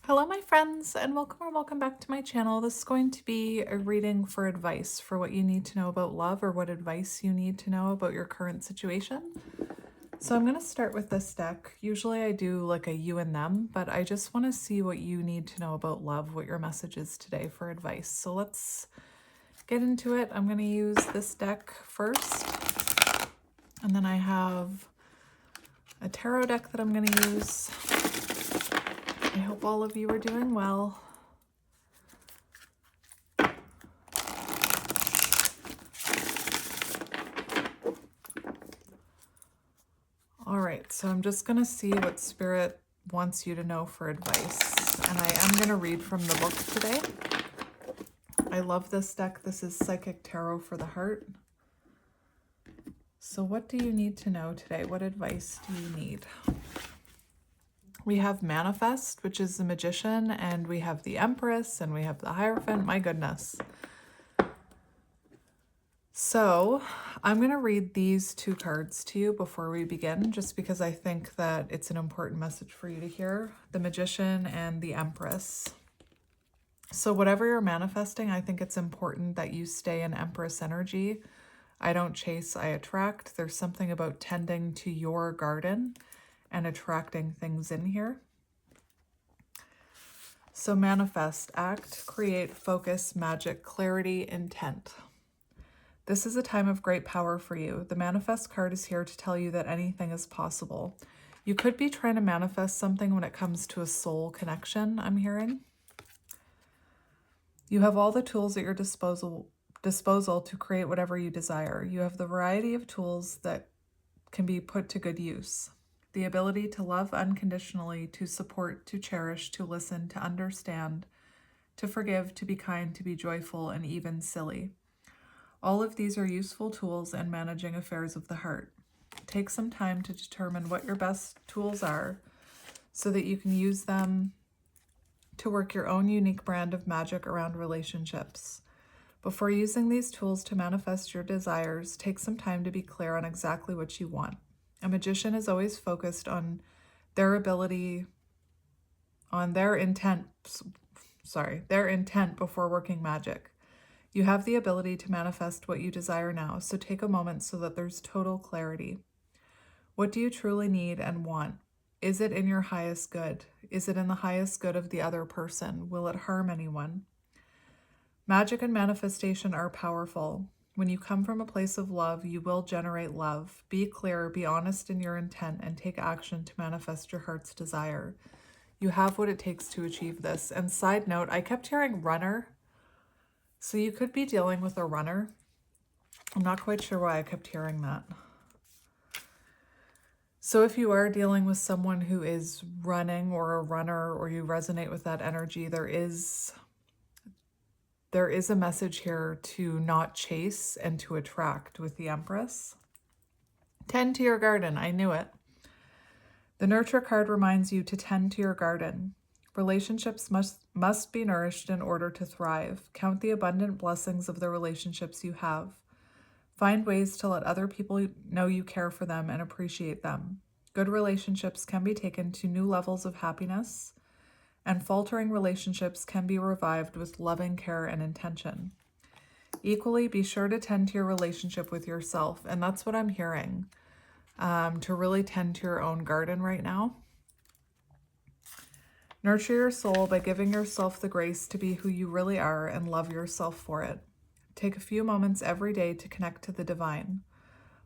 Hello, my friends, and welcome back to my channel. This is going to be a reading for advice for what you need to know about love or what advice you need to know about your current situation. So I'm going to start with this deck. Usually I do like a you and them, but I just want to see what you need to know about love, what your message is today for advice. So let's get into it. I'm going to use this deck first, and then I have a tarot deck that I'm going to use. I hope all of you are doing well. All right, so I'm just going to see what Spirit wants you to know for advice. And I am going to read from the book today. I love this deck. This is Psychic Tarot for the Heart. So what do you need to know today? What advice do you need? We have Manifest, which is the Magician, and we have the Empress, and we have the Hierophant. My goodness. So I'm going to read these two cards to you before we begin, just because I think that it's an important message for you to hear. The Magician and the Empress. So whatever you're manifesting, I think it's important that you stay in Empress energy. I don't chase, I attract. There's something about tending to your garden and attracting things in here. So manifest, act, create, focus, magic, clarity, intent. This is a time of great power for you. The manifest card is here to tell you that anything is possible. You could be trying to manifest something when it comes to a soul connection, I'm hearing. You have all the tools at your disposal to create whatever you desire. You have the variety of tools that can be put to good use. The ability to love unconditionally, to support, to cherish, to listen, to understand, to forgive, to be kind, to be joyful, and even silly. All of these are useful tools in managing affairs of the heart. Take some time to determine what your best tools are so that you can use them to work your own unique brand of magic around relationships. Before using these tools to manifest your desires, take some time to be clear on exactly what you want. A magician is always focused on their intent before working magic. You have the ability to manifest what you desire now, so take a moment so that there's total clarity. What do you truly need and want? Is it in your highest good? Is it in the highest good of the other person? Will it harm anyone? Magic and manifestation are powerful. When you come from a place of love, you will generate love. Be clear, be honest in your intent, and take action to manifest your heart's desire. You have what it takes to achieve this. And side note, I kept hearing runner. So you could be dealing with a runner. I'm not quite sure why I kept hearing that. So if you are dealing with someone who is running or a runner, or you resonate with that energy, there is a message here to not chase and to attract with the Empress. Tend to your garden. I knew it. The Nurture card reminds you to tend to your garden. Relationships must be nourished in order to thrive. Count the abundant blessings of the relationships you have. Find ways to let other people know you care for them and appreciate them. Good relationships can be taken to new levels of happiness, and faltering relationships can be revived with loving care and intention. Equally, be sure to tend to your relationship with yourself, and that's what I'm hearing, to really tend to your own garden right now. Nurture your soul by giving yourself the grace to be who you really are and love yourself for it. Take a few moments every day to connect to the divine.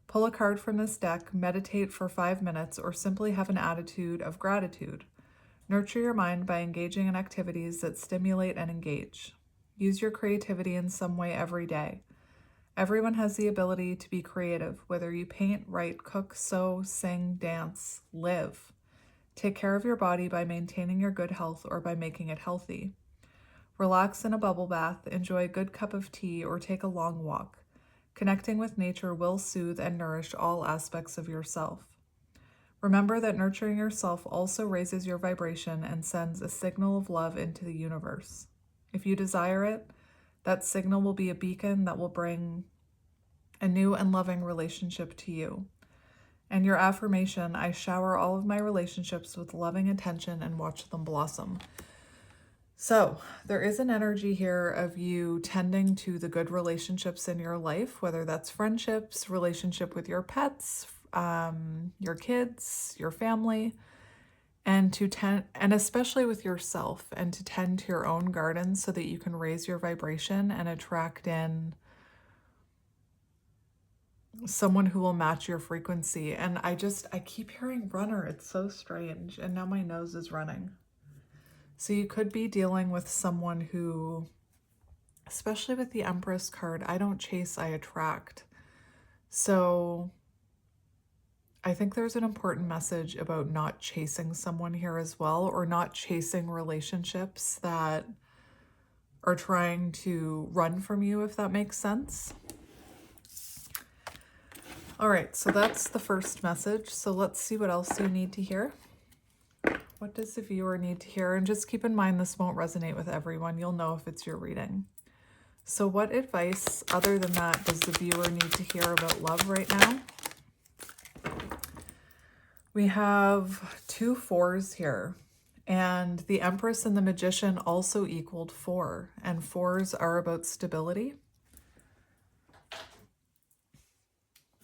Pull a card from this deck, meditate for 5 minutes, or simply have an attitude of gratitude. Nurture your mind by engaging in activities that stimulate and engage. Use your creativity in some way every day. Everyone has the ability to be creative, whether you paint, write, cook, sew, sing, dance, live. Take care of your body by maintaining your good health or by making it healthy. Relax in a bubble bath, enjoy a good cup of tea, or take a long walk. Connecting with nature will soothe and nourish all aspects of yourself. Remember that nurturing yourself also raises your vibration and sends a signal of love into the universe. If you desire it, that signal will be a beacon that will bring a new and loving relationship to you. And your affirmation, I shower all of my relationships with loving attention and watch them blossom. So there is an energy here of you tending to the good relationships in your life, whether that's friendships, relationship with your pets, your kids, your family, and to tend, and especially with yourself, and to tend to your own garden so that you can raise your vibration and attract in someone who will match your frequency. And I keep hearing runner. It's so strange. And now my nose is running. So you could be dealing with someone who, especially with the Empress card, I don't chase, I attract. So I think there's an important message about not chasing someone here as well, or not chasing relationships that are trying to run from you, if that makes sense. All right, so that's the first message. So let's see what else you need to hear. What does the viewer need to hear? And just keep in mind, this won't resonate with everyone. You'll know if it's your reading. So what advice, other than that, does the viewer need to hear about love right now? We have 2 4s here. And the Empress and the Magician also equaled 4. And 4s are about stability.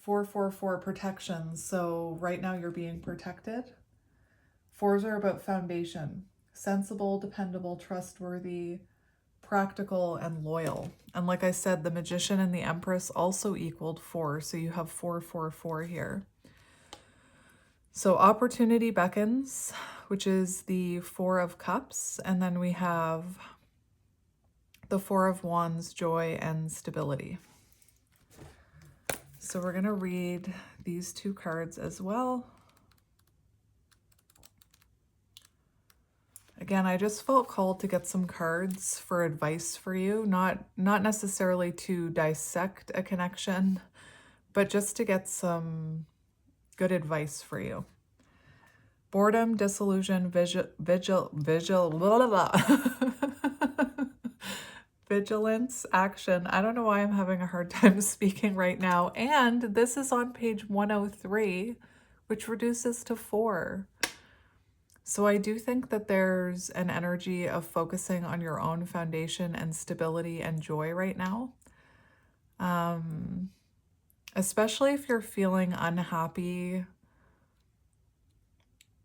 4, 4, 4 protection. So right now you're being protected. 4s are about foundation. Sensible, dependable, trustworthy, practical, and loyal. And like I said, the Magician and the Empress also equaled 4. So you have 4, 4, 4 here. So opportunity beckons, which is the 4 of Cups. And then we have the 4 of Wands, joy and stability. So we're going to read these 2 cards as well. Again, I just felt called to get some cards for advice for you, not necessarily to dissect a connection, but just to get some good advice for you. Boredom, disillusion, vigilance, action. I don't know why I'm having a hard time speaking right now. And this is on page 103, which reduces to 4. So I do think that there's an energy of focusing on your own foundation and stability and joy right now. Especially if you're feeling unhappy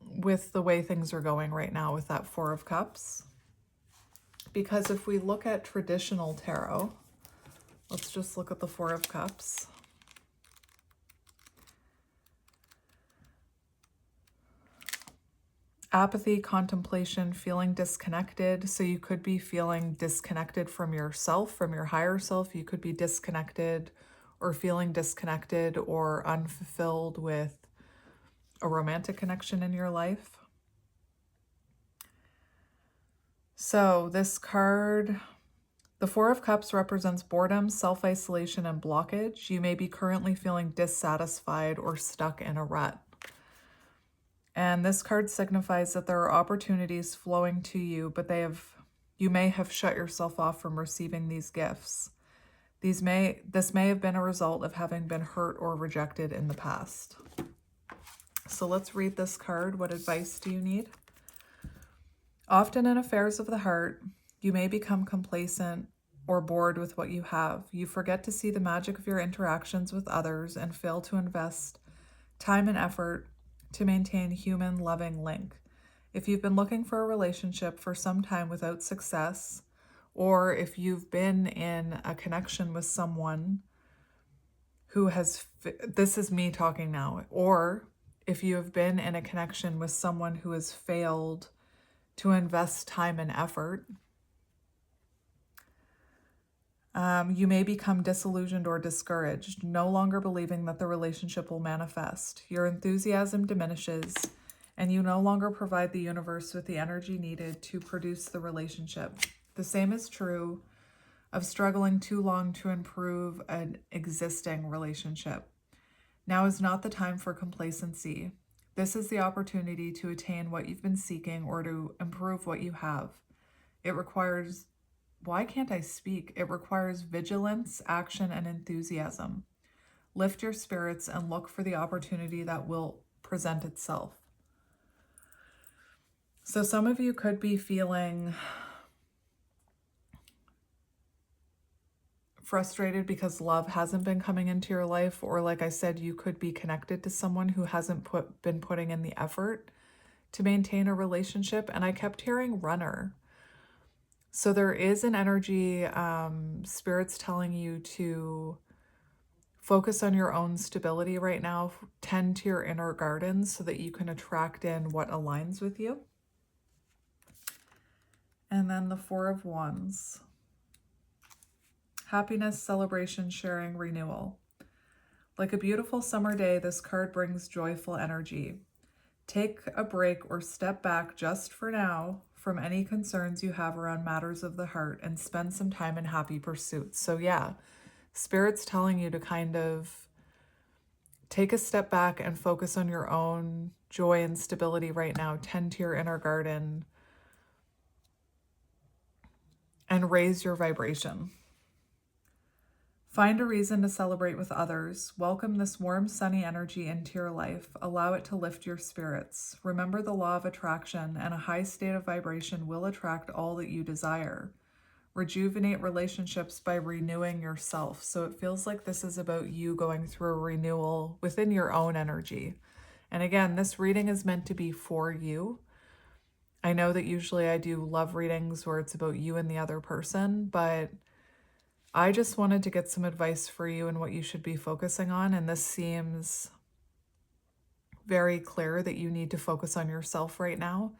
with the way things are going right now with that 4 of Cups. Because if we look at traditional tarot, let's just look at the 4 of Cups. Apathy, contemplation, feeling disconnected. So you could be feeling disconnected from yourself, from your higher self. You could be disconnected or feeling disconnected or unfulfilled with a romantic connection in your life. So this card, the 4 of Cups, represents boredom, self-isolation, and blockage. You may be currently feeling dissatisfied or stuck in a rut. And this card signifies that there are opportunities flowing to you, but you may have shut yourself off from receiving these gifts. This may have been a result of having been hurt or rejected in the past. So let's read this card. What advice do you need? Often in affairs of the heart, you may become complacent or bored with what you have. You forget to see the magic of your interactions with others and fail to invest time and effort to maintain human loving link. If you've been looking for a relationship for some time without success, or if you've been in a connection with someone who has, this is me talking now, or if you have been in a connection with someone who has failed to invest time and effort, you may become disillusioned or discouraged, no longer believing that the relationship will manifest. Your enthusiasm diminishes, and you no longer provide the universe with the energy needed to produce the relationship. The same is true of struggling too long to improve an existing relationship. Now is not the time for complacency. This is the opportunity to attain what you've been seeking or to improve what you have. It requires, why can't I speak? It requires vigilance, action, and enthusiasm. Lift your spirits and look for the opportunity that will present itself. So some of you could be feeling frustrated because love hasn't been coming into your life, or like I said, you could be connected to someone who hasn't been putting in the effort to maintain a relationship. And I kept hearing runner. So there is an energy, Spirit's telling you to focus on your own stability right now, tend to your inner garden so that you can attract in what aligns with you. And then the Four of Wands. Happiness, celebration, sharing, renewal. Like a beautiful summer day, this card brings joyful energy. Take a break or step back just for now from any concerns you have around matters of the heart and spend some time in happy pursuits. So yeah, Spirit's telling you to kind of take a step back and focus on your own joy and stability right now. Tend to your inner garden and raise your vibration. Find a reason to celebrate with others. Welcome this warm, sunny energy into your life. Allow it to lift your spirits. Remember the law of attraction, and a high state of vibration will attract all that you desire. Rejuvenate relationships by renewing yourself. So it feels like this is about you going through a renewal within your own energy. And again, this reading is meant to be for you. I know that usually I do love readings where it's about you and the other person, but I just wanted to get some advice for you and what you should be focusing on. And this seems very clear that you need to focus on yourself right now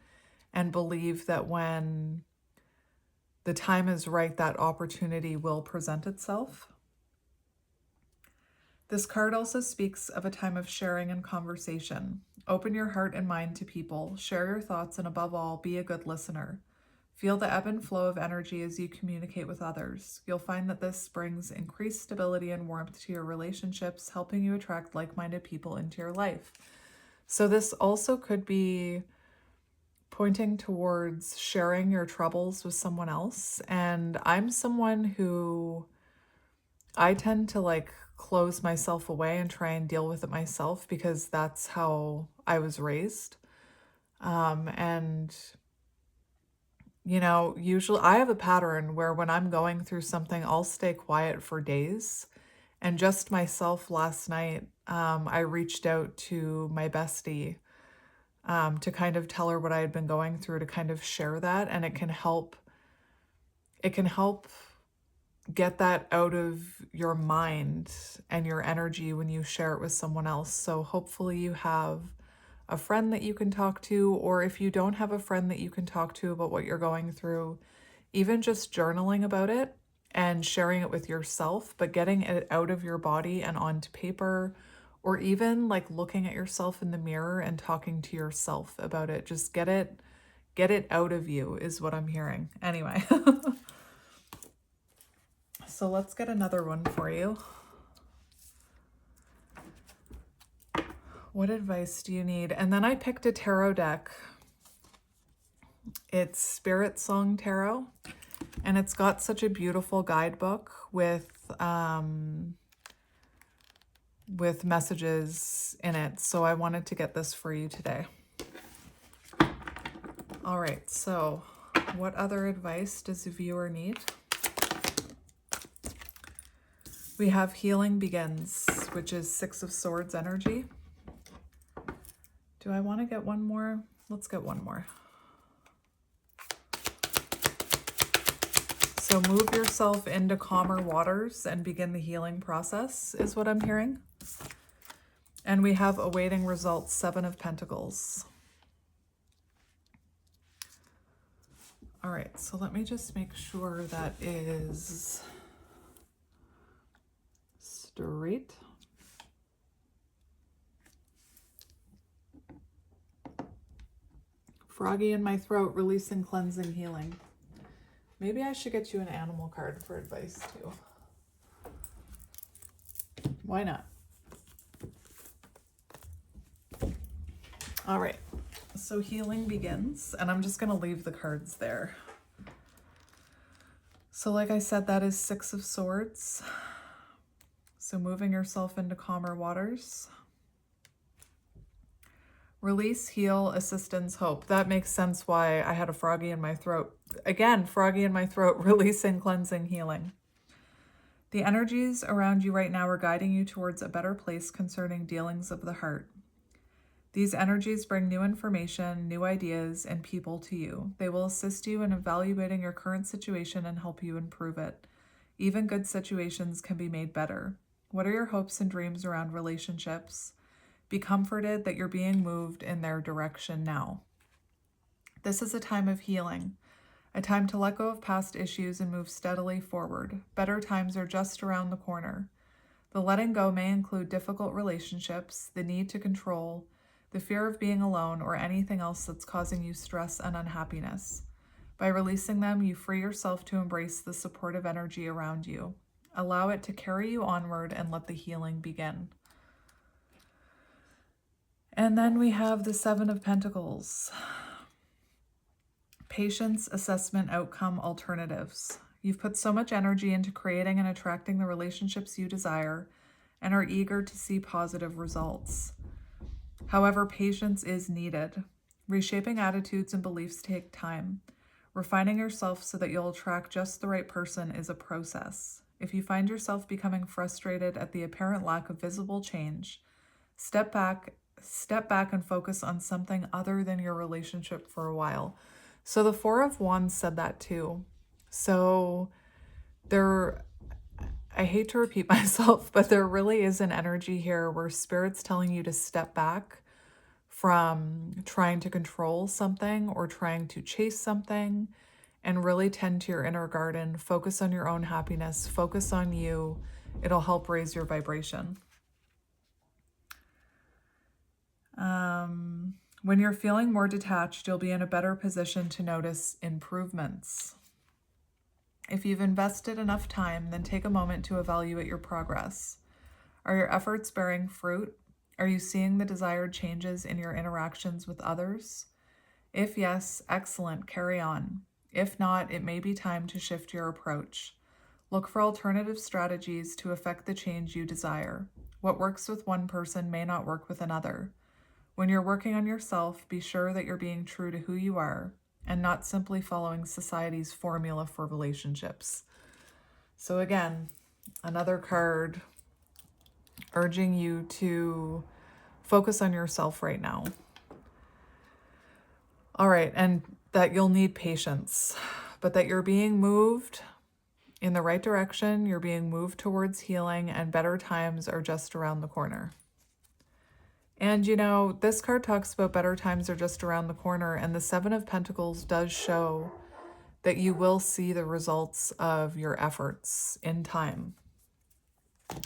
and believe that when the time is right, that opportunity will present itself. This card also speaks of a time of sharing and conversation. Open your heart and mind to people, share your thoughts, and above all, be a good listener. Feel the ebb and flow of energy as you communicate with others. You'll find that this brings increased stability and warmth to your relationships, helping you attract like-minded people into your life. So this also could be pointing towards sharing your troubles with someone else. And I'm someone who I tend to close myself away and try and deal with it myself because that's how I was raised. And usually I have a pattern where when I'm going through something, I'll stay quiet for days. And just myself last night, I reached out to my bestie to kind of tell her what I had been going through, to kind of share that. And it can help get that out of your mind and your energy when you share it with someone else. So hopefully you have a friend that you can talk to, or if you don't have a friend that you can talk to about what you're going through, even just journaling about it and sharing it with yourself, but getting it out of your body and onto paper, or even looking at yourself in the mirror and talking to yourself about it. Just get it out of you is what I'm hearing. Anyway, so let's get another one for you. What advice do you need? And then I picked a tarot deck. It's Spirit Song Tarot, and it's got such a beautiful guidebook with messages in it. So I wanted to get this for you today. All right, so what other advice does the viewer need? We have Healing Begins, which is Six of Swords energy. Do I want to get one more? Let's get one more. So move yourself into calmer waters and begin the healing process is what I'm hearing. And we have Awaiting Results, Seven of Pentacles. All right, so let me just make sure that is straight. Froggy in my throat, releasing, cleansing, healing. Maybe I should get you an animal card for advice too. Why not? All right, so Healing Begins, and I'm just going to leave the cards there. So like I said, that is Six of Swords. So moving yourself into calmer waters. Release, heal, assistance, hope. That makes sense why I had a froggy in my throat. Again, froggy in my throat, releasing, cleansing, healing. The energies around you right now are guiding you towards a better place concerning dealings of the heart. These energies bring new information, new ideas, and people to you. They will assist you in evaluating your current situation and help you improve it. Even good situations can be made better. What are your hopes and dreams around relationships? Be comforted that you're being moved in their direction now. This is a time of healing, a time to let go of past issues and move steadily forward. Better times are just around the corner. The letting go may include difficult relationships, the need to control, the fear of being alone, or anything else that's causing you stress and unhappiness. By releasing them, you free yourself to embrace the supportive energy around you. Allow it to carry you onward and let the healing begin. And then we have the Seven of Pentacles. Patience, assessment, outcome, alternatives. You've put so much energy into creating and attracting the relationships you desire and are eager to see positive results. However, patience is needed. Reshaping attitudes and beliefs take time. Refining yourself so that you'll attract just the right person is a process. If you find yourself becoming frustrated at the apparent lack of visible change, step back and focus on something other than your relationship for a while. So the Four of Wands said that too. So I hate to repeat myself, but there really is an energy here where Spirit's telling you to step back from trying to control something or trying to chase something and really tend to your inner garden. Focus on your own happiness. Focus on you. It'll help raise your vibration. When you're feeling more detached, you'll be in a better position to notice improvements. If you've invested enough time, then take a moment to evaluate your progress. Are your efforts bearing fruit? Are you seeing the desired changes in your interactions with others? If yes, excellent, carry on. If not, it may be time to shift your approach. Look for alternative strategies to affect the change you desire. What works with one person may not work with another. When you're working on yourself, be sure that you're being true to who you are and not simply following society's formula for relationships. So again, another card urging you to focus on yourself right now. All right, and that you'll need patience, but that you're being moved in the right direction, you're being moved towards healing, and better times are just around the corner. And you know, this card talks about better times are just around the corner, and the Seven of Pentacles does show that you will see the results of your efforts in time.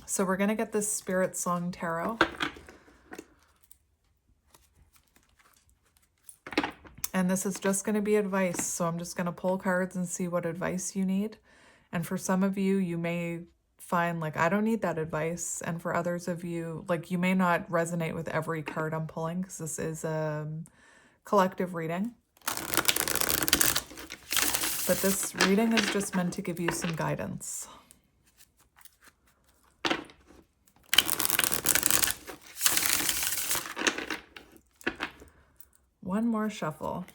So we're going to get this Spirit Song Tarot. And this is just going to be advice. So I'm just going to pull cards and see what advice you need. And for some of you, you may find like, I don't need that advice. And for others of you, like you may not resonate with every card I'm pulling because this is a collective reading. But this reading is just meant to give you some guidance. One more shuffle.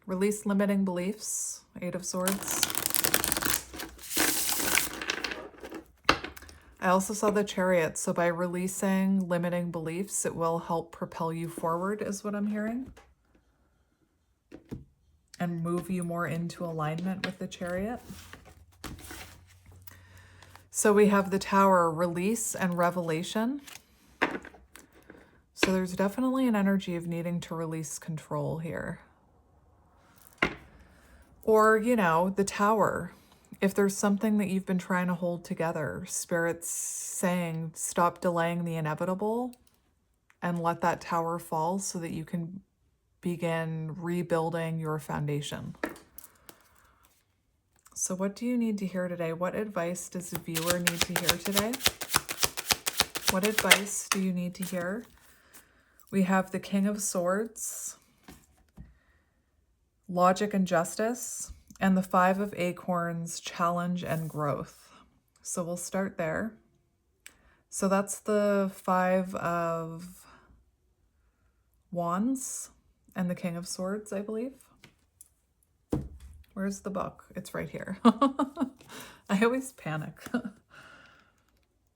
Release limiting beliefs, Eight of Swords. I also saw the Chariot, so by releasing limiting beliefs, it will help propel you forward, is what I'm hearing. And move you more into alignment with the Chariot. So we have the Tower, release and revelation. So there's definitely an energy of needing to release control here. Or, you know, the Tower. If there's something that you've been trying to hold together, Spirit's saying, stop delaying the inevitable and let that tower fall so that you can begin rebuilding your foundation. So what do you need to hear today? What advice does the viewer need to hear today? What advice do you need to hear? We have the King of Swords, logic and justice, and the Five of Acorns, challenge and growth. So we'll start there. So that's the Five of Wands and the King of Swords, I believe. Where's the book? It's right here. I always panic.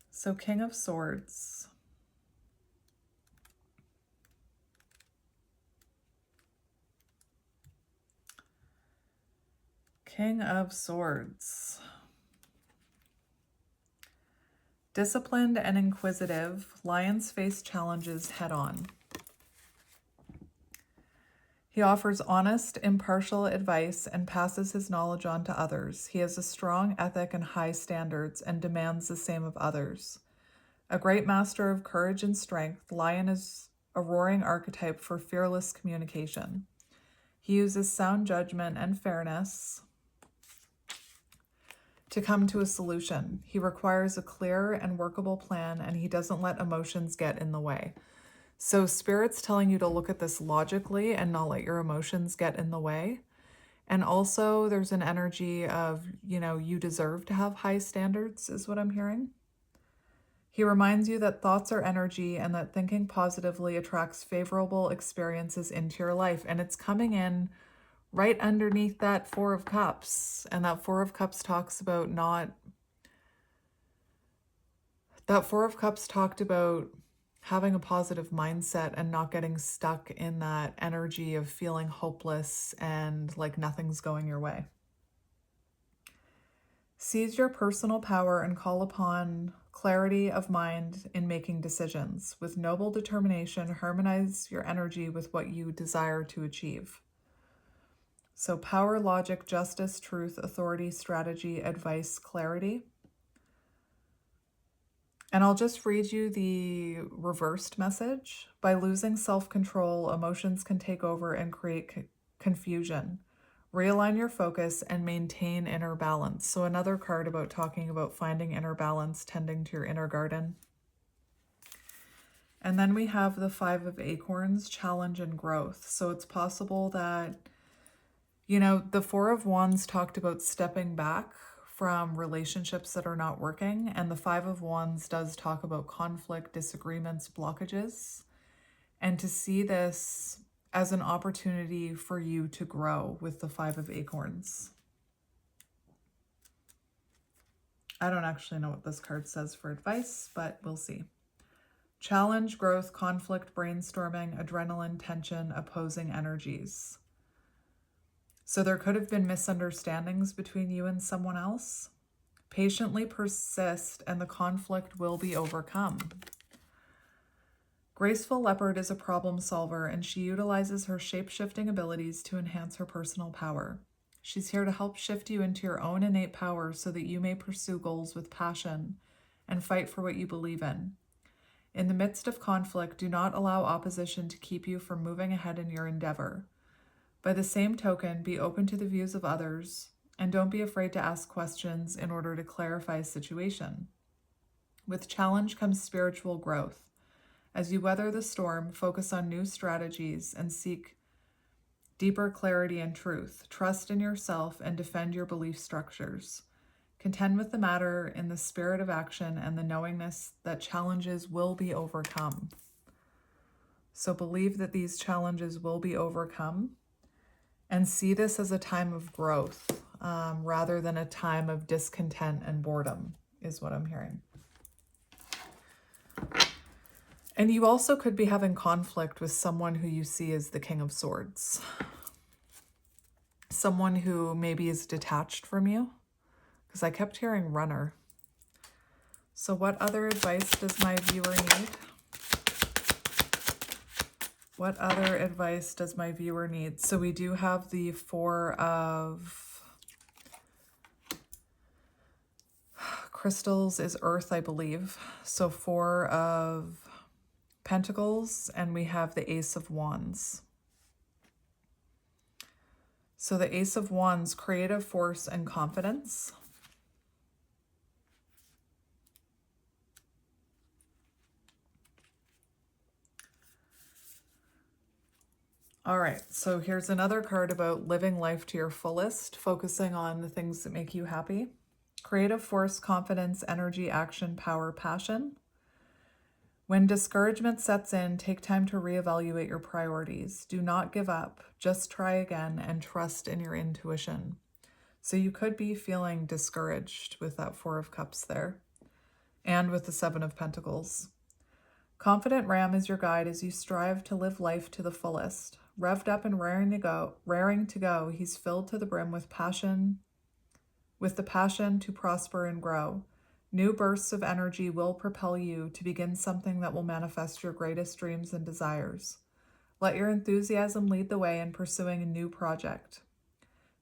So King of Swords. King of Swords. Disciplined and inquisitive, lions face challenges head on. He offers honest, impartial advice and passes his knowledge on to others. He has a strong ethic and high standards and demands the same of others. A great master of courage and strength, lion is a roaring archetype for fearless communication. He uses sound judgment and fairness to come to a solution. He requires a clear and workable plan, and he doesn't let emotions get in the way. So Spirit's telling you to look at this logically and not let your emotions get in the way. And also there's an energy of, you deserve to have high standards is what I'm hearing. He reminds you that thoughts are energy and that thinking positively attracts favorable experiences into your life. And it's coming in right underneath that Four of Cups. And that Four of Cups talks about having a positive mindset and not getting stuck in that energy of feeling hopeless and like nothing's going your way. Seize your personal power and call upon clarity of mind in making decisions. With noble determination, harmonize your energy with what you desire to achieve. So power, logic, justice, truth, authority, strategy, advice, clarity. And I'll just read you the reversed message. By losing self-control, emotions can take over and create confusion. Realign your focus and maintain inner balance. So another card about talking about finding inner balance, tending to your inner garden. And then we have the Five of Acorns, challenge and growth. So it's possible that, the Four of Wands talked about stepping back from relationships that are not working. And the Five of Wands does talk about conflict, disagreements, blockages. And to see this as an opportunity for you to grow with the Five of Acorns. I don't actually know what this card says for advice, but we'll see. Challenge, growth, conflict, brainstorming, adrenaline, tension, opposing energies. So there could have been misunderstandings between you and someone else. Patiently persist and the conflict will be overcome. Graceful Leopard is a problem solver and she utilizes her shape-shifting abilities to enhance her personal power. She's here to help shift you into your own innate power so that you may pursue goals with passion and fight for what you believe in. In the midst of conflict, do not allow opposition to keep you from moving ahead in your endeavor. By the same token, be open to the views of others and don't be afraid to ask questions in order to clarify a situation. With challenge comes spiritual growth. As you weather the storm, focus on new strategies and seek deeper clarity and truth. Trust in yourself and defend your belief structures. Contend with the matter in the spirit of action and the knowingness that challenges will be overcome. So believe that these challenges will be overcome and see this as a time of growth rather than a time of discontent and boredom is what I'm hearing. And you also could be having conflict with someone who you see as the King of Swords. Someone who maybe is detached from you, because I kept hearing runner. So what other advice does my viewer need? What other advice does my viewer need? So we do have the Four of Crystals is Earth, I believe. So Four of Pentacles, and we have the Ace of Wands. So the Ace of Wands, creative force and confidence. All right, so here's another card about living life to your fullest, focusing on the things that make you happy. Creative force, confidence, energy, action, power, passion. When discouragement sets in, take time to reevaluate your priorities. Do not give up. Just try again and trust in your intuition. So you could be feeling discouraged with that Four of Cups there, and with the Seven of Pentacles. Confident Ram is your guide as you strive to live life to the fullest. Revved up and raring to go, he's filled to the brim with passion, with the passion to prosper and grow. New bursts of energy will propel you to begin something that will manifest your greatest dreams and desires. Let your enthusiasm lead the way in pursuing a new project.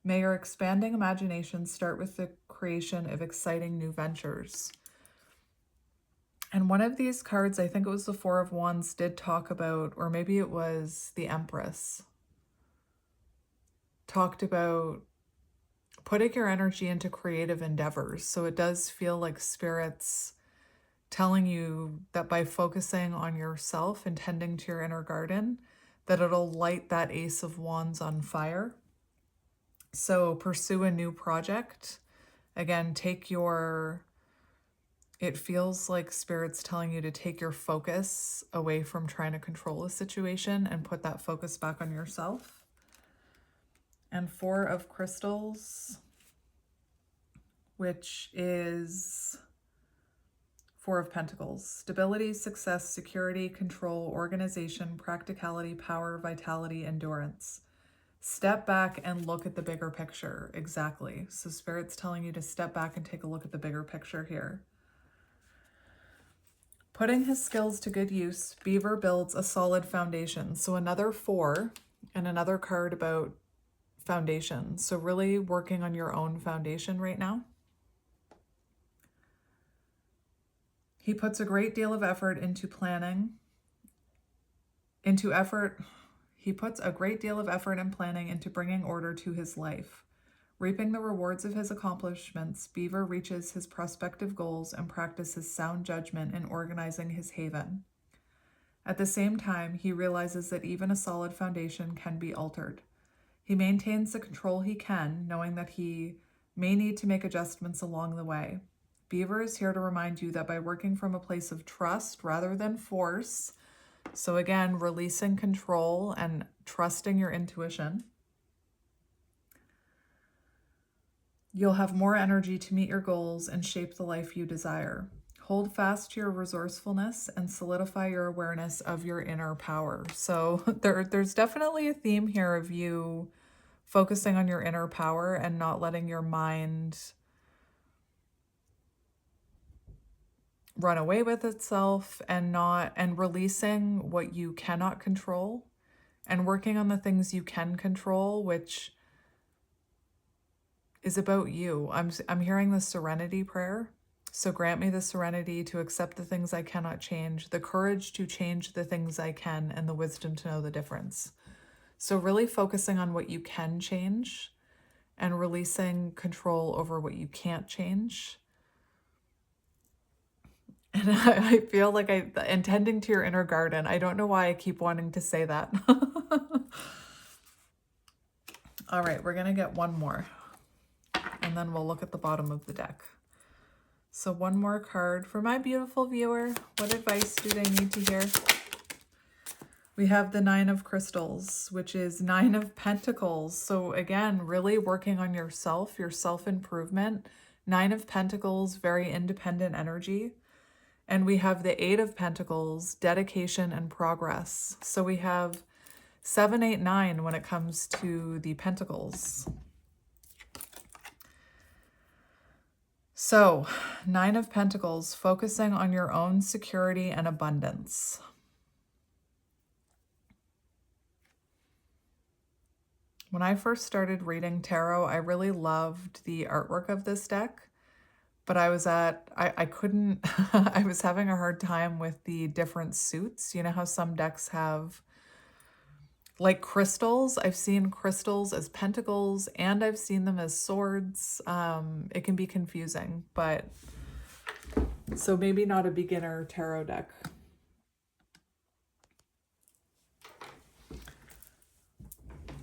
May your expanding imagination start with the creation of exciting new ventures. And one of these cards, I think it was the Four of Wands, did talk about, or maybe it was the Empress, talked about putting your energy into creative endeavors. So it does feel like Spirit's telling you that by focusing on yourself and tending to your inner garden, that it'll light that Ace of Wands on fire. So pursue a new project. Again, it feels like Spirit's telling you to take your focus away from trying to control a situation and put that focus back on yourself. And Four of Crystals, which is Four of Pentacles. Stability, success, security, control, organization, practicality, power, vitality, endurance. Step back and look at the bigger picture. Exactly. So Spirit's telling you to step back and take a look at the bigger picture here. Putting his skills to good use, Beaver builds a solid foundation. So another four and another card about foundation. So really working on your own foundation right now. He puts a great deal of effort into planning, He puts a great deal of effort and planning into bringing order to his life. Reaping the rewards of his accomplishments, Beaver reaches his prospective goals and practices sound judgment in organizing his haven. At the same time, he realizes that even a solid foundation can be altered. He maintains the control he can, knowing that he may need to make adjustments along the way. Beaver is here to remind you that by working from a place of trust rather than force, so again, releasing control and trusting your intuition, you'll have more energy to meet your goals and shape the life you desire. Hold fast to your resourcefulness and solidify your awareness of your inner power. So there's definitely a theme here of you focusing on your inner power and not letting your mind run away with itself, and releasing what you cannot control and working on the things you can control, which is about you. I'm hearing the serenity prayer. So grant me the serenity to accept the things I cannot change, the courage to change the things I can, and the wisdom to know the difference. So really focusing on what you can change and releasing control over what you can't change. And I feel like intending to your inner garden. I don't know why I keep wanting to say that. All right, we're going to get one more. And then we'll look at the bottom of the deck. So one more card for my beautiful viewer. What advice do they need to hear? We have the Nine of Crystals, which is Nine of Pentacles. So again, really working on yourself, your self-improvement. Nine of Pentacles, very independent energy. And we have the Eight of Pentacles, dedication and progress. So we have 7, 8, 9 when it comes to the Pentacles. So, Nine of Pentacles, focusing on your own security and abundance. When I first started reading tarot, I really loved the artwork of this deck. But I was having a hard time with the different suits. You know how some decks have like crystals? I've seen crystals as pentacles and I've seen them as swords. It can be confusing, but so maybe not a beginner tarot deck.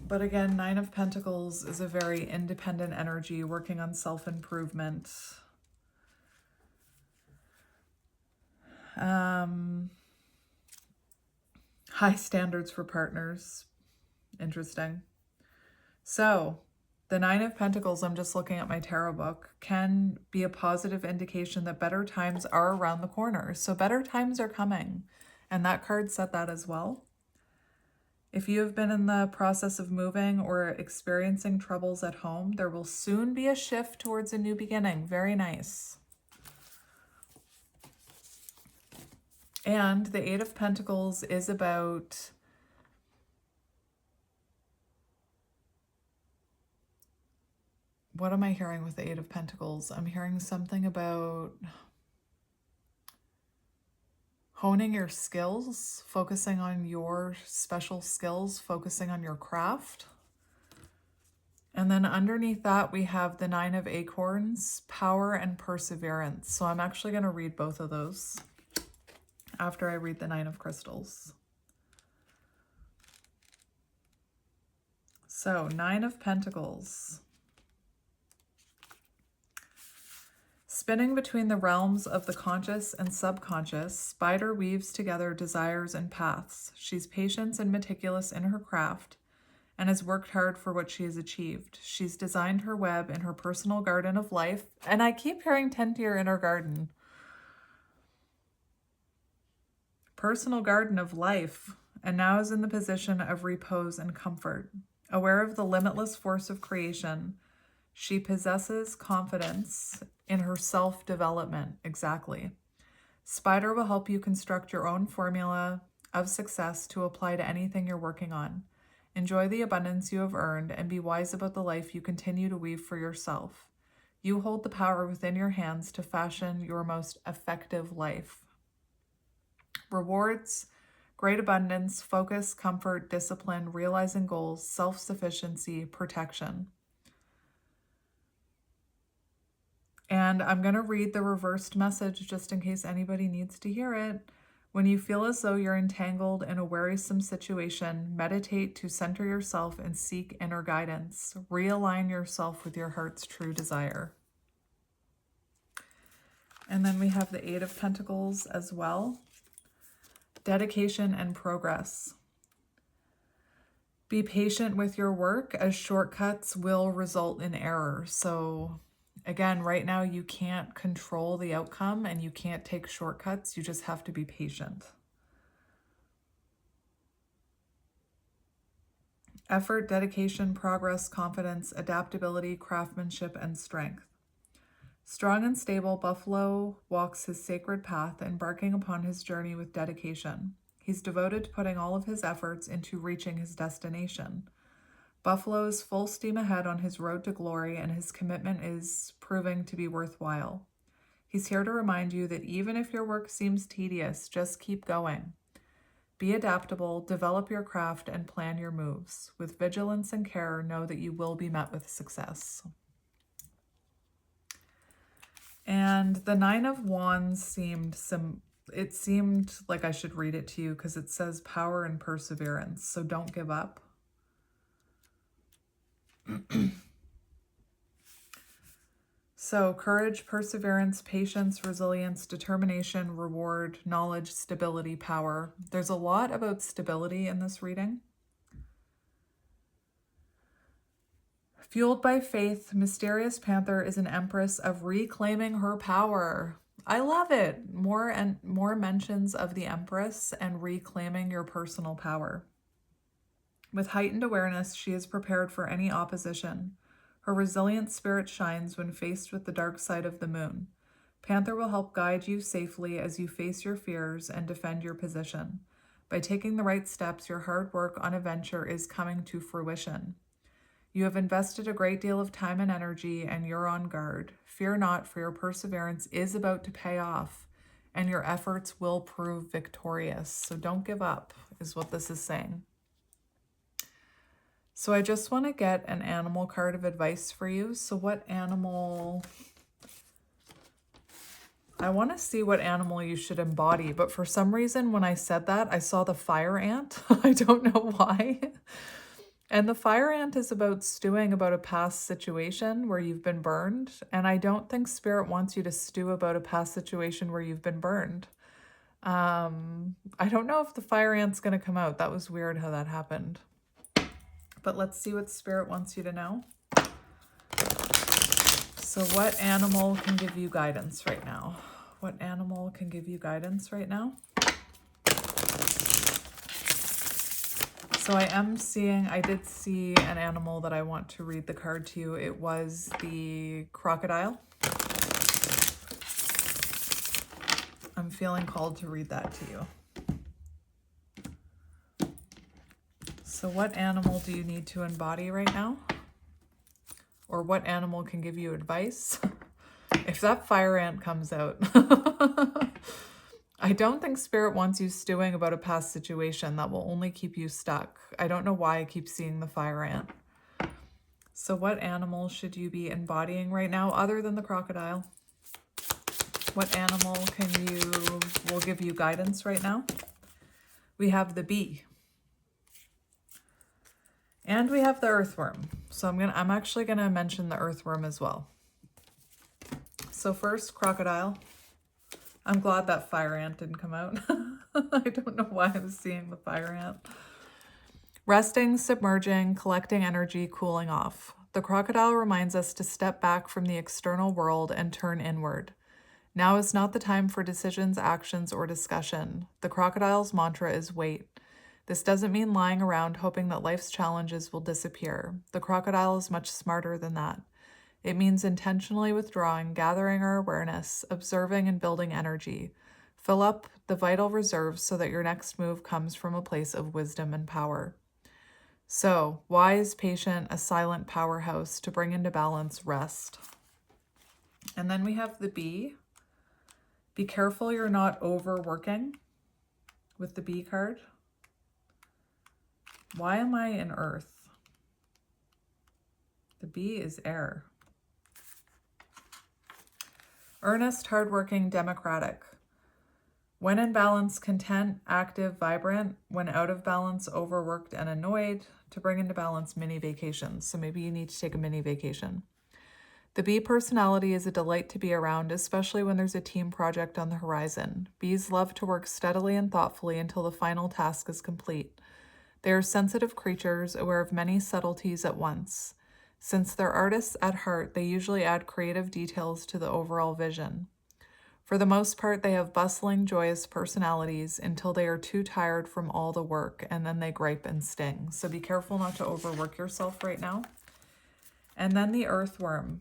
But again, Nine of Pentacles is a very independent energy, working on self-improvement. High standards for partners. Interesting. So The Nine of Pentacles, I'm just looking at my tarot book, can be a positive indication that better times are around the corner. So better times are coming. And that card said that as well. If you have been in the process of moving or experiencing troubles at home, there will soon be a shift towards a new beginning. Very nice. And the Eight of Pentacles is about what am I hearing with the Eight of Pentacles? I'm hearing something about honing your skills, focusing on your special skills, focusing on your craft. And then underneath that, we have the Nine of Acorns, power and perseverance. So I'm actually going to read both of those after I read the Nine of Crystals. So, Nine of Pentacles. Spinning between the realms of the conscious and subconscious, Spider weaves together desires and paths. She's patient and meticulous in her craft and has worked hard for what she has achieved. She's designed her web in her personal garden of life. And I keep hearing tend to your inner garden. Personal garden of life, and now is in the position of repose and comfort. Aware of the limitless force of creation, she possesses confidence in her self-development. Exactly. Spider will help you construct your own formula of success to apply to anything you're working on. Enjoy the abundance you have earned and be wise about the life you continue to weave for yourself. You hold the power within your hands to fashion your most effective life. Rewards, great abundance, focus, comfort, discipline, realizing goals, self-sufficiency, protection. And I'm going to read the reversed message just in case anybody needs to hear it. When you feel as though you're entangled in a wearisome situation, meditate to center yourself and seek inner guidance. Realign yourself with your heart's true desire. And then we have the Eight of Pentacles as well. Dedication and progress. Be patient with your work, as shortcuts will result in error. So again, right now you can't control the outcome and you can't take shortcuts. You just have to be patient. Effort, dedication, progress, confidence, adaptability, craftsmanship, and strength. Strong and stable, Buffalo walks his sacred path, embarking upon his journey with dedication. He's devoted to putting all of his efforts into reaching his destination. Buffalo is full steam ahead on his road to glory, and his commitment is proving to be worthwhile. He's here to remind you that even if your work seems tedious, just keep going. Be adaptable, develop your craft, and plan your moves. With vigilance and care, know that you will be met with success. And the Nine of Wands seemed like I should read it to you because it says power and perseverance. So don't give up. So courage, perseverance, patience, resilience, determination, reward, knowledge, stability, power. There's a lot about stability in this reading. Fueled by faith, Mysterious Panther is an empress of reclaiming her power. I love it. More mentions of the Empress and reclaiming your personal power. With heightened awareness, she is prepared for any opposition. Her resilient spirit shines when faced with the dark side of the moon. Panther will help guide you safely as you face your fears and defend your position. By taking the right steps, your hard work on a venture is coming to fruition. You have invested a great deal of time and energy, and you're on guard. Fear not, for your perseverance is about to pay off, and your efforts will prove victorious. So don't give up, is what this is saying. So I just want to get an animal card of advice for you. So what animal... I want to see what animal you should embody, but for some reason when I said that, I saw the fire ant. I don't know why. And the fire ant is about stewing about a past situation where you've been burned. And I don't think Spirit wants you to stew about a past situation where you've been burned. I don't know if the fire ant's going to come out. That was weird how that happened. But let's see what Spirit wants you to know. So what animal can give you guidance right now? What animal can give you guidance right now? So I did see an animal that I want to read the card to you. It was the crocodile. I'm feeling called to read that to you. So what animal do you need to embody right now? Or what animal can give you advice? If that fire ant comes out, I don't think Spirit wants you stewing about a past situation. That will only keep you stuck. I don't know why I keep seeing the fire ant. So what animal should you be embodying right now other than the crocodile? What animal will give you guidance right now? We have the bee. And we have the earthworm. So I'm actually gonna mention the earthworm as well. So first, crocodile. I'm glad that fire ant didn't come out. I don't know why I was seeing the fire ant. Resting, submerging, collecting energy, cooling off. The crocodile reminds us to step back from the external world and turn inward. Now is not the time for decisions, actions, or discussion. The crocodile's mantra is wait. This doesn't mean lying around hoping that life's challenges will disappear. The crocodile is much smarter than that. It means intentionally withdrawing, gathering our awareness, observing and building energy. Fill up the vital reserves so that your next move comes from a place of wisdom and power. So, wise, patient, a silent powerhouse to bring into balance, rest. And then we have the bee. Be careful you're not overworking with the bee card. Why am I in earth? The bee is air. Earnest, hardworking, democratic. When in balance, content, active, vibrant. When out of balance, overworked and annoyed. To bring into balance, mini vacations. So maybe you need to take a mini vacation. The bee personality is a delight to be around, especially when there's a team project on the horizon. Bees love to work steadily and thoughtfully until the final task is complete. They are sensitive creatures, aware of many subtleties at once. Since they're artists at heart, they usually add creative details to the overall vision. For the most part, they have bustling, joyous personalities until they are too tired from all the work, and then they gripe and sting. So be careful not to overwork yourself right now. And then the earthworm.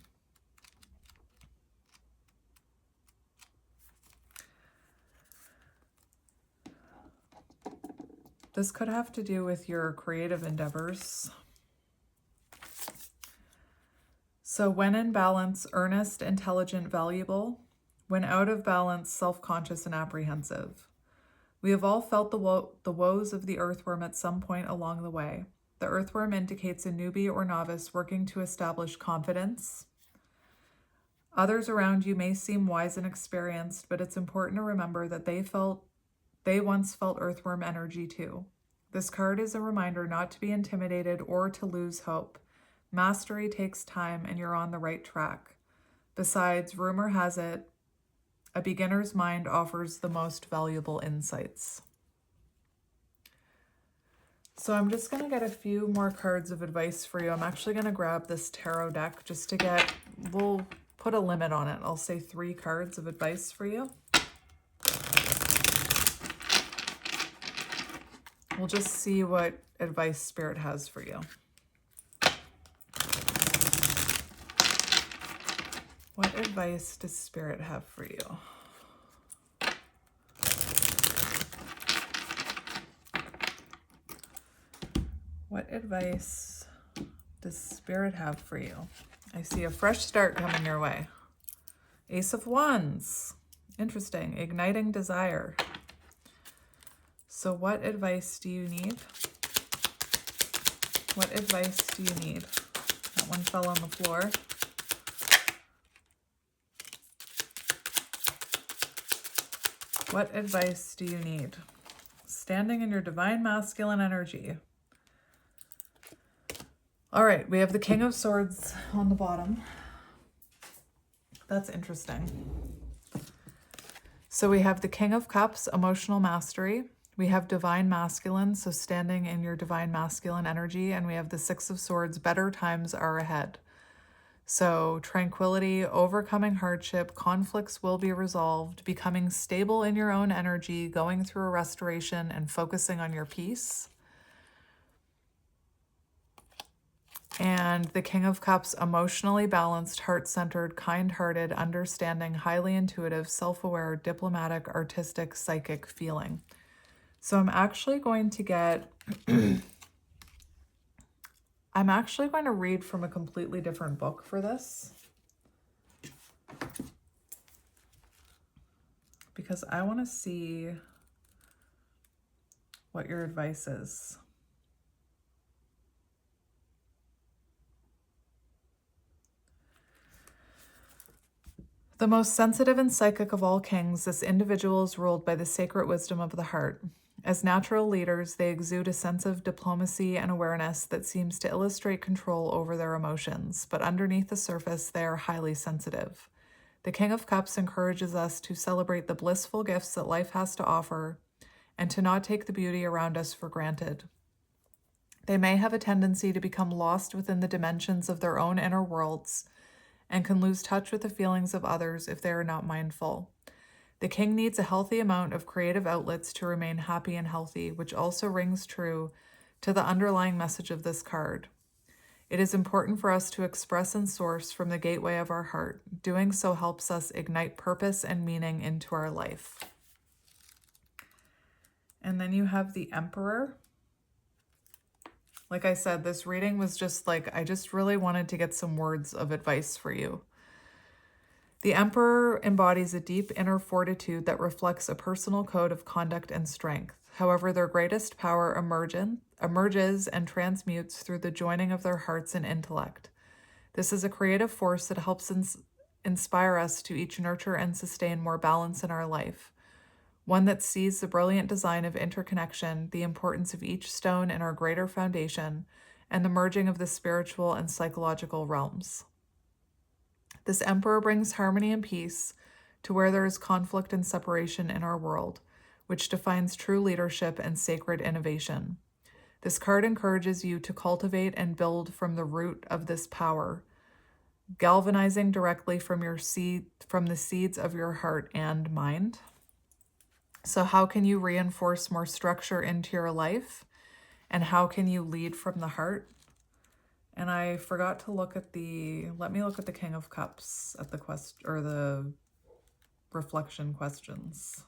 This could have to do with your creative endeavors. So when in balance, earnest, intelligent, valuable. When out of balance, self-conscious and apprehensive. We have all felt the woes of the earthworm at some point along the way. The earthworm indicates a newbie or novice working to establish confidence. Others around you may seem wise and experienced, but it's important to remember that they once felt earthworm energy too. This card is a reminder not to be intimidated or to lose hope. Mastery takes time and you're on the right track. Besides, rumor has it, a beginner's mind offers the most valuable insights. So I'm just going to get a few more cards of advice for you. I'm actually going to grab this tarot deck just to we'll put a limit on it. I'll say 3 cards of advice for you. We'll just see what advice Spirit has for you. What advice does Spirit have for you? What advice does Spirit have for you? I see a fresh start coming your way. Ace of Wands. Interesting. Igniting desire. So what advice do you need? What advice do you need? That one fell on the floor. What advice do you need? Standing in your divine masculine energy. All right, we have the King of Swords on the bottom. That's interesting. So we have the King of Cups, emotional mastery. We have divine masculine, so standing in your divine masculine energy. And we have the Six of Swords, better times are ahead. So tranquility, overcoming hardship, conflicts will be resolved, becoming stable in your own energy, going through a restoration and focusing on your peace. And the King of Cups, emotionally balanced, heart-centered, kind-hearted, understanding, highly intuitive, self-aware, diplomatic, artistic, psychic feeling. So I'm actually going to read from a completely different book for this, because I want to see what your advice is. The most sensitive and psychic of all kings, this individual is ruled by the sacred wisdom of the heart. As natural leaders, they exude a sense of diplomacy and awareness that seems to illustrate control over their emotions, but underneath the surface, they are highly sensitive. The King of Cups encourages us to celebrate the blissful gifts that life has to offer and to not take the beauty around us for granted. They may have a tendency to become lost within the dimensions of their own inner worlds and can lose touch with the feelings of others if they are not mindful. The king needs a healthy amount of creative outlets to remain happy and healthy, which also rings true to the underlying message of this card. It is important for us to express and source from the gateway of our heart. Doing so helps us ignite purpose and meaning into our life. And then you have the Emperor. Like I said, this reading was just like, I just really wanted to get some words of advice for you. The Emperor embodies a deep inner fortitude that reflects a personal code of conduct and strength. However, their greatest power emerges and transmutes through the joining of their hearts and intellect. This is a creative force that helps inspire us to each nurture and sustain more balance in our life. One that sees the brilliant design of interconnection, the importance of each stone in our greater foundation, and the merging of the spiritual and psychological realms. This Emperor brings harmony and peace to where there is conflict and separation in our world, which defines true leadership and sacred innovation. This card encourages you to cultivate and build from the root of this power, galvanizing directly from the seeds of your heart and mind. So how can you reinforce more structure into your life? And how can you lead from the heart? And I forgot to look at let me look at the King of Cups at the reflection questions.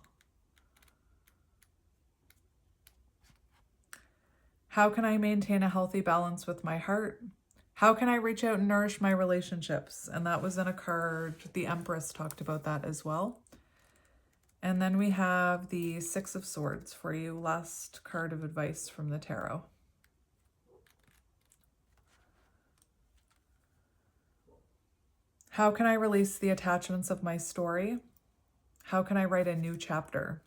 How can I maintain a healthy balance with my heart? How can I reach out and nourish my relationships? And that was in a card, the Empress talked about that as well. And then we have the Six of Swords for you, last card of advice from the tarot. How can I release the attachments of my story? How can I write a new chapter?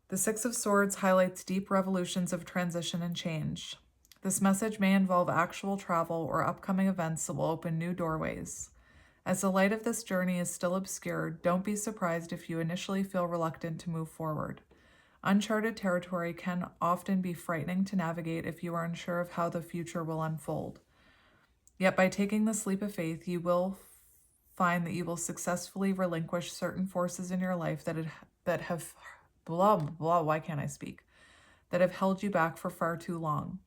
The Six of Swords highlights deep revolutions of transition and change. This message may involve actual travel or upcoming events that will open new doorways. As the light of this journey is still obscured, don't be surprised if you initially feel reluctant to move forward. Uncharted territory can often be frightening to navigate if you are unsure of how the future will unfold. Yet by taking this leap of faith, you will find that you will successfully relinquish certain forces in your life that have why can't I speak? That have held you back for far too long.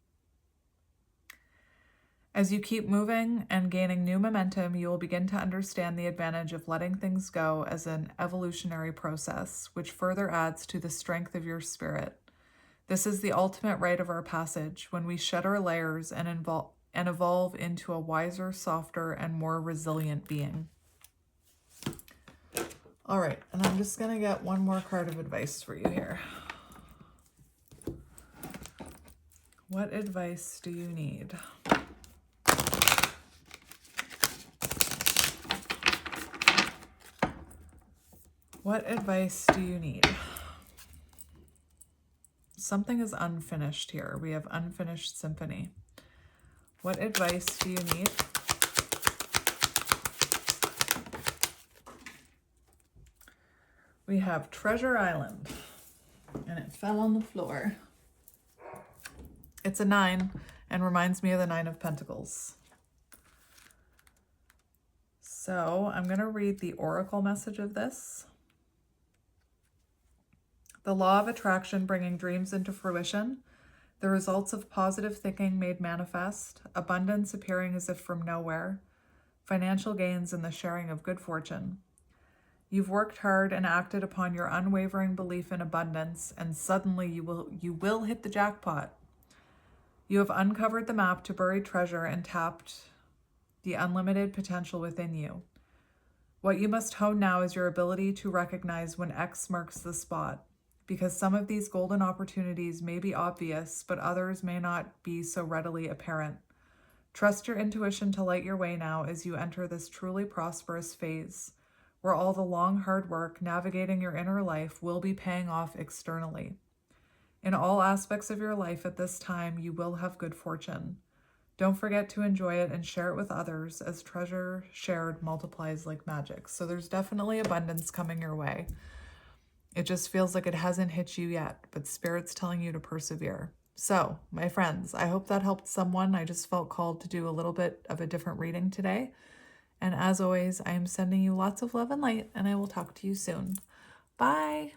As you keep moving and gaining new momentum, you will begin to understand the advantage of letting things go as an evolutionary process, which further adds to the strength of your spirit. This is the ultimate rite of our passage, when we shed our layers and evolve into a wiser, softer, and more resilient being. All right, and I'm just going to get one more card of advice for you here. What advice do you need? What advice do you need? Something is unfinished here. We have unfinished symphony. What advice do you need? We have Treasure Island, and it fell on the floor. It's a 9 and reminds me of the 9 of Pentacles. So I'm going to read the oracle message of this. The law of attraction bringing dreams into fruition, the results of positive thinking made manifest, abundance appearing as if from nowhere, financial gains and the sharing of good fortune. You've worked hard and acted upon your unwavering belief in abundance, and suddenly you will hit the jackpot. You have uncovered the map to buried treasure and tapped the unlimited potential within you. What you must hone now is your ability to recognize when X marks the spot, because some of these golden opportunities may be obvious, but others may not be so readily apparent. Trust your intuition to light your way now as you enter this truly prosperous phase, where all the long, hard work navigating your inner life will be paying off externally. In all aspects of your life at this time, you will have good fortune. Don't forget to enjoy it and share it with others, as treasure shared multiplies like magic. So there's definitely abundance coming your way. It just feels like it hasn't hit you yet, but Spirit's telling you to persevere. So, my friends, I hope that helped someone. I just felt called to do a little bit of a different reading today. And as always, I am sending you lots of love and light, and I will talk to you soon. Bye!